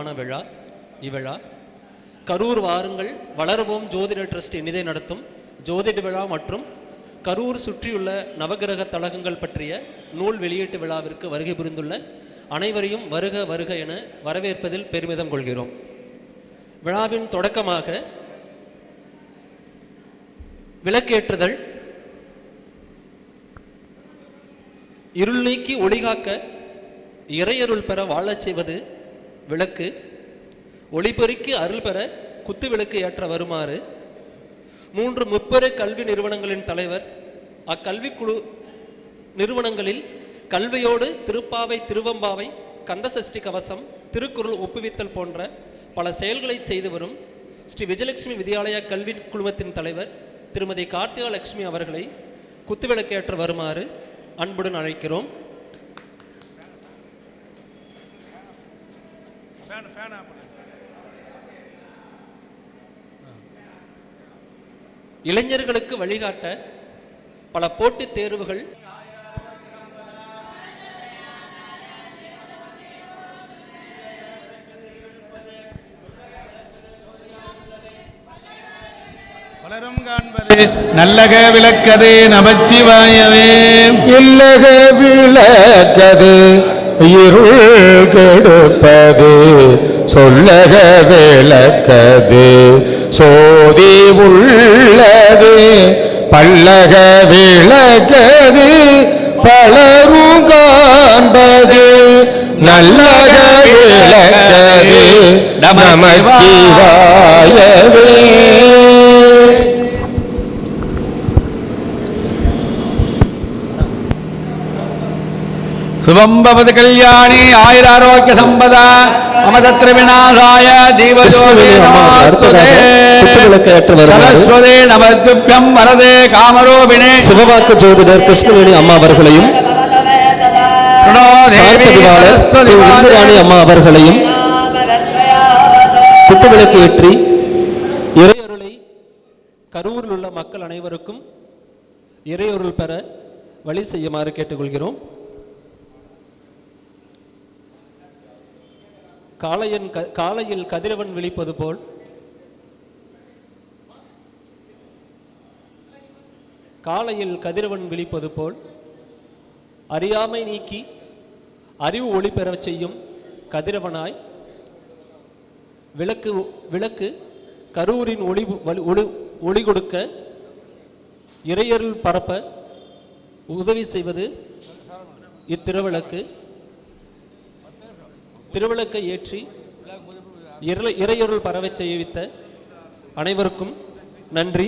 நிர்மாண விழா. இவ்விழா கரூர் வாருங்கள் வளர்வோம் ஜோதிட ட்ரஸ்ட் இணைந்தே நடத்தும் ஜோதிட விழா மற்றும் கரூர் சுற்றியுள்ள நவகிரக தலகங்கள் பற்றிய நூல் வெளியீட்டு விழாவிற்கு வருகை புரிந்துள்ள அனைவரையும் வருக வருக என வரவேற்பதில் பெருமிதம் கொள்கிறோம். விழாவின் தொடக்கமாக விளக்கேற்றுதல், இருள் நீக்கி ஒளிகாக்க இறையருள் பெற வாழச் செய்வது விளக்கு, ஒளிபெருக்கி அருள் பெற குத்து விளக்கு ஏற்ற வருமாறு 3 முப்பெரு கல்வி நிறுவனங்களின் தலைவர் அக்கல்வி குழு நிறுவனங்களில் கல்வியோடு திருப்பாவை, திருவம்பாவை, கந்தசஷ்டி கவசம், திருக்குறள் ஒப்புவித்தல் போன்ற பல செயல்களை செய்து வரும் ஸ்ரீ விஜயலட்சுமி வித்யாலயா கல்வி குழுமத்தின் தலைவர் திருமதி கார்த்திகா லட்சுமி அவர்களை குத்துவிளக்கேற்ற வருமாறு அன்புடன் அழைக்கிறோம். இளைஞர்களுக்கு வழிகாட்ட பல போட்டித் தேர்வுகள் பலரும் காண்பது நல்லக விளக்கது நமச்சிவாயவே. இல்லக விளக்கது இருள் கெடுப்பது, சொல்லக விளக்கது சோதி உள்ளது, பல்லக விளக்கது பலரும் காண்பது, நல்லக விளக்கது நமச்சிவாயவே. சுபம் பவது கல்யாணி ஆயுராரோக்கிய சம்பதா அமசத்ர விநாசாய தீபஜோதி நமஸ்துதே சரஸ்வதே நமத்துப்யம் வரதே காமரூபிணே. சிவவாக்கு ஜோதிடர் கிருஷ்ணவேணி அம்மா அவர்களையும் இந்திராணி அம்மா அவர்களையும் குத்துவிளக்கு ஏற்றி இறையருளை கரூரில் உள்ள மக்கள் அனைவருக்கும் இறையருள் பெற வழி செய்யுமாறு கேட்டுக்கொள்கிறோம். காலையில் கதிரவன் விழிப்பது போல் அறியாமை நீக்கி அறிவு ஒளி பெறச் செய்யும் கதிரவனாய் விளக்கு கரூரின் ஒளி கொடுக்க இறையருள் பரப்ப உதவி செய்வது இத்திருவிளக்கு. திருவிளக்கை ஏற்றி இறையருள் பரவச் செய்வித்த அனைவருக்கும் நன்றி.